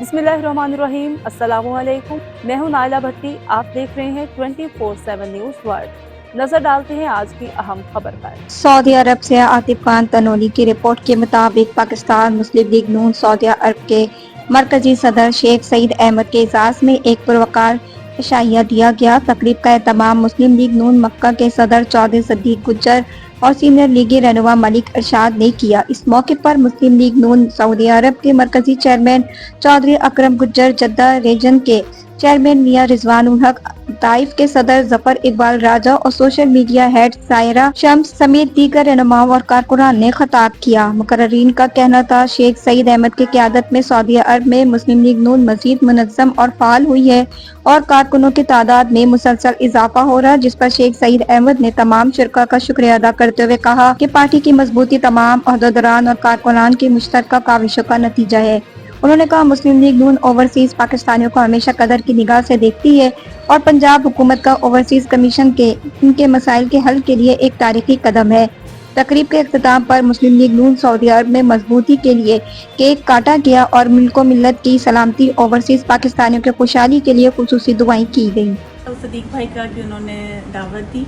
बिस्मिल्लाहिर्रहमानिर्रहीम, अस्सलामुअलैकुम। मैं हूं नाइला भट्टी। आप देख रहे हैं 24/7 न्यूज़ वर्ल्ड। नजर डालते हैं आज की अहम खबर पर। सऊदी अरब से आतिफ खान तनोली की रिपोर्ट के मुताबिक पाकिस्तान मुस्लिम लीग नून सऊदी अरब के मरकजी सदर शेख सईद अहमद के एजाज में एक पुरवकार इशाइया दिया गया। तकरीब का एहतमाम मुस्लिम लीग नून मक्का के सदर चौधरी सदीक गुज्जर और सीनियर लीगी रहनुमा मलिक इरशाद ने किया। इस मौके पर मुस्लिम लीग नून सऊदी अरब के मरकजी चेयरमैन चौधरी अकरम गुज्जर, जद्दा रीजन के चेयरमैन मियां रिजवान उल हक, ताइफ के सदर जफर इकबाल राजा और social media head Saira Shams समेत दीगर रहनुमाओं और कारकुनान ने खिताब किया। मुकर्रिरीन का कहना था, शेख सईद अहमद की क़यादत में सऊदी अरब में मुस्लिम लीग नून मजीद मुनज़्ज़म और फाल हुई है और कारकुनों की तादाद में मुसलसल इजाफा हो रहा है, जिस पर शेख सईद अहमद ने तमाम शुरका का शुक्रिया अदा करते हुए कहा कि पार्टी की मजबूती तमाम ओहदेदारान और कारकुनान की मुश्तरका काविशों का नतीजा है। उन्होंने कहा, मुस्लिम लीग नून ओवरसीज पाकिस्तानियों को हमेशा कदर की निगाह से देखती है और पंजाब हुकूमत का ओवरसीज कमीशन के इनके मसाइल के हल के लिए एक तारीखी कदम है। तकरीब के इख्तिताम पर मुस्लिम लीग नून सऊदी अरब में मजबूती के लिए केक काटा गया और मिल्को मिल्लत की सलामती, ओवरसीज पाकिस्तानियों की खुशहाली के लिए खुसूसी दुआएं की गयी। सदीक भाई का कि उन्होंने दावत दी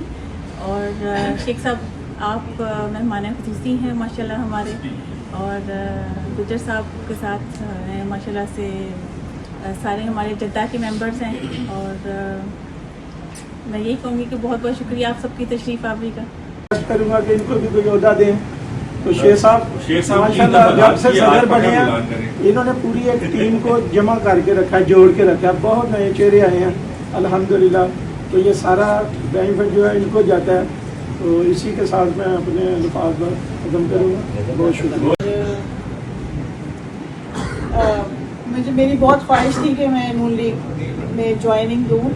और शेख साहब आप मेहमान खुसूसी हैं माशाल्लाह हमारे, और गुज्जर साहब के साथ माशाल्लाह से सारे हमारे जद्दा के मेंबर्स हैं। और मैं यही कहूँगी कि बहुत बहुत शुक्रिया आप सबकी तशरीफ़ आवरी का। करूँगा कि इनको भी कोई ओहदा दें। तो शेख साहब माशाल्लाह जब से सदर बने हैं इन्होंने पूरी एक टीम को जमा करके रखा है, जोड़ के रखा है। बहुत नए चेहरे आए हैं अल्हम्दुलिल्लाह। तो ये सारा बेनिफिट जो है इनको जाता है। तो इसी के साथ मैं अपने अल्फाज पर खत्म करूँगा। बहुत शुक्रिया। मुझे मेरी बहुत ख्वाहिश थी कि मैं नून लीग में ज्वाइनिंग दूँ,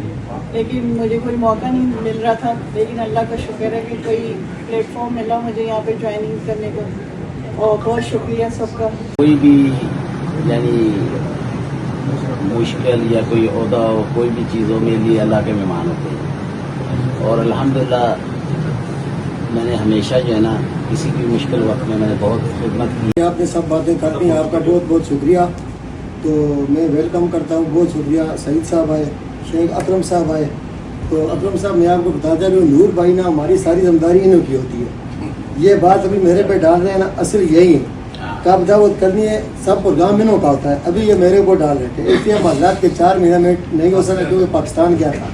लेकिन मुझे कोई मौका नहीं मिल रहा था। लेकिन अल्लाह का शुक्र है कि कोई प्लेटफॉर्म मिला मुझे यहाँ पे ज्वाइनिंग करने का, और बहुत शुक्रिया सबका। कोई भी यानी मुश्किल या कोई ओहदा हो, कोई भी चीज़ों में लिए अल्लाह के मेहमान होते हैं। और अल्हम्दुलिल्लाह मैंने हमेशा जो है ना किसी भी मुश्किल वक्त में मैंने बहुत खिदमत की। आपने सब बातें करती हैं, आपका बहुत बहुत शुक्रिया। तो मैं वेलकम करता हूँ। बहुत शुक्रिया। सईद साहब आए, शेख अकरम साहब आए। तो अकरम साहब मैं आपको बताता हूँ, नूर भाई ना हमारी सारी जिम्मेदारी इन्हों की होती है। ये बात अभी मेरे पे डाल रहे हैं ना, असल यही है। कब दावत करनी है सब प्रोग्राम इन्हों का होता है। अभी ये मेरे को डाल रहे थे, इसलिए हम हालात के 4 महीने में नहीं हो सका क्योंकि पाकिस्तान गया था।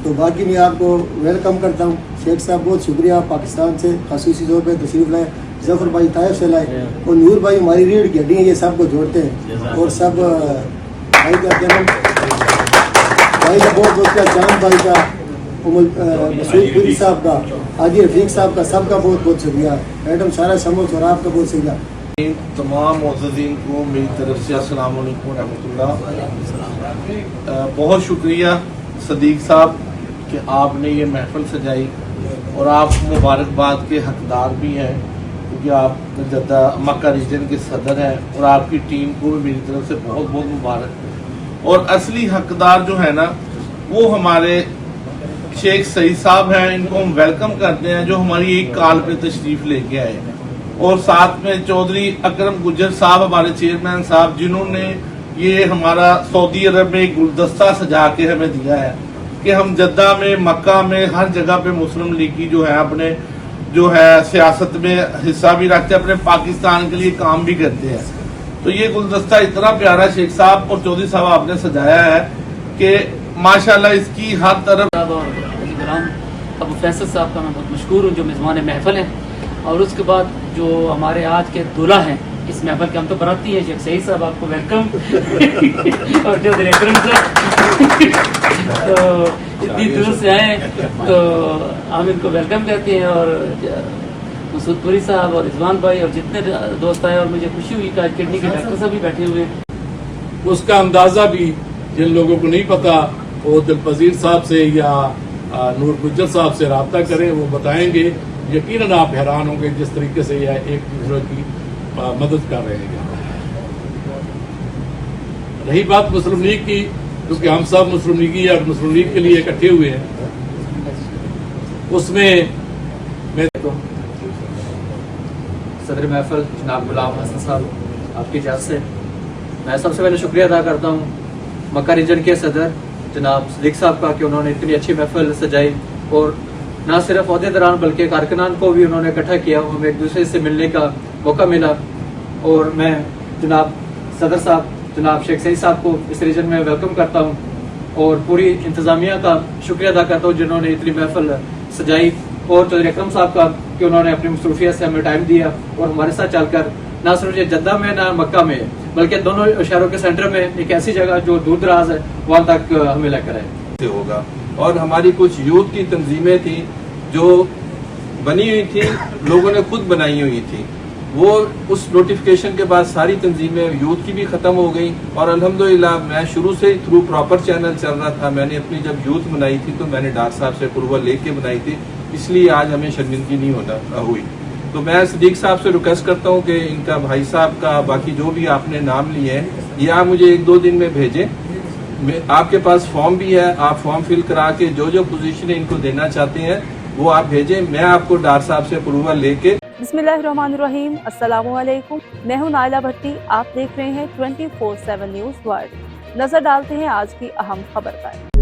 तो बाकी मैं आपको वेलकम करता हूँ। शेख साहब बहुत शुक्रिया, पाकिस्तान से खसूसी तौर पर तशरीफ़ लाए, जफ़र भाई ताइफ से लाए, और नूर भाई हमारी रीढ़ की हड्डी है, ये सब को जोड़ते हैं। और सब भाई का जन्म भाई का बहुत शुक्रिया, चांद भाई का, मसूद पुरी साहब का, हाजी रफीक साहब का, सबका बहुत बहुत शुक्रिया। मैडम सारा समोस और आपका बहुत शुक्रिया। तमाम मुअज़्ज़िज़ीन को मेरी तरफ से अस्सलाम वालेकुम व रहमतुल्लाह। बहुत शुक्रिया सदीक साहब कि आपने ये महफिल सजाई, और आप मुबारकबाद के हकदार भी हैं क्योंकि आप जद्दा मक्का रीजन के सदर हैं, और आपकी टीम को भी मेरी तरफ से बहुत बहुत मुबारक। और असली हकदार जो है ना वो हमारे शेख सईद साहब हैं। इनको हम वेलकम करते हैं जो हमारी एक कॉल पे तशरीफ़ लेके आए, और साथ में चौधरी अकरम गुज्जर साहब हमारे चेयरमैन साहब, जिन्होंने ये हमारा सऊदी अरब में एक गुलदस्ता सजा के हमें दिया है कि हम जद्दा में, मक्का में, हर जगह पे मुस्लिम लीग की जो है अपने जो है सियासत में हिस्सा भी रखते हैं, अपने पाकिस्तान के लिए काम भी करते हैं। तो ये गुलदस्ता इतना प्यारा शेख साहब और चौधरी साहब आपने सजाया है कि माशाल्लाह इसकी हर तरफ। और अबू फैसल साहब का मैं बहुत मशहूर हूँ जो मेज़बान महफिल हैं, और उसके बाद जो हमारे आज के दूल्हा हैं इस महफिल के, हम तो बराती हैं, शेख सईद साहब आपको वेलकम और चौधरी अकरम साहब तो इतनी दूर से आए तो हम इनको वेलकम कहते हैं। और मसूद पुरी साहब और रिजवान भाई और जितने दोस्त आए, और मुझे खुशी हुई कि किडनी के डॉक्टर साहब भी बैठे हुए हैं। उसका अंदाज़ा भी जिन लोगों को नहीं पता वो दिलपजीर साहब से या नूर गुज्जर साहब से रब्ता करें, वो बताएंगे। यकीनन आप हैरान होंगे जिस तरीके से यह एक दूसरे की मदद कर रहे हैं। रही बात मुस्लिम लीग की, क्योंकि हम सब मुस्लिम लीगी और मुस्लिम लीग के लिए इकट्ठे हुए हैं, उसमें मैं सदर महफिल जनाब गुलाम हसन साहब आपकी इजाज़त से मैं सबसे पहले शुक्रिया अदा करता हूँ मक्का रीजन के सदर जनाब सदीक साहब का कि उन्होंने इतनी अच्छी महफिल सजाई और ना सिर्फ अहदेदारान बल्कि कारकुनान को भी उन्होंने इकट्ठा किया, हमें एक दूसरे से मिलने का मौका मिला। और मैं जनाब सदर साहब जनाब शेख सईद साहब को इस रीजन में वेलकम करता हूँ और पूरी इंतज़ामिया का शुक्रिया अदा करता हूँ जिन्होंने इतनी महफिल सजाई, और चौधरी अकरम साहब का कि उन्होंने अपनी मसरूफियत से हमें टाइम दिया और हमारे साथ चलकर ना सिर्फ ये जद्दा में ना मक्का में बल्कि दोनों शहरों के सेंटर में एक ऐसी जगह जो दूर दराज है वहाँ तक हमें लेकर आए होगा। और हमारी कुछ यूथ की तंजीमें थी जो बनी हुई थी, लोगों ने खुद बनाई हुई थी, वो उस नोटिफिकेशन के बाद सारी तंजीमें यूथ की भी ख़त्म हो गई। और अल्हम्दुलिल्लाह मैं शुरू से ही थ्रू प्रॉपर चैनल चल रहा था। मैंने अपनी जब यूथ बनाई थी तो मैंने डॉक्टर साहब से अप्रूवल लेके बनाई थी, इसलिए आज हमें शर्मिंदगी नहीं होना हुई। तो मैं सदीक साहब से रिक्वेस्ट करता हूँ कि इनका भाई साहब का बाकी जो भी आपने नाम लिए हैं ये आप मुझे 1-2 दिन में भेजें। आपके पास फॉर्म भी है, आप फॉर्म फिल करा के जो जो पोजीशन इनको देना चाहते हैं वो आप भेजें। मैं आपको डॉक्टर साहब से अप्रूवल लेके बिस्मिल्लाहिर्रहमानिर्रहीम, अस्सलामु अलैकुम। मैं हूं नाइला भट्टी, आप देख रहे हैं 24/7 न्यूज़ वर्ल्ड। नजर डालते हैं आज की अहम खबर पर।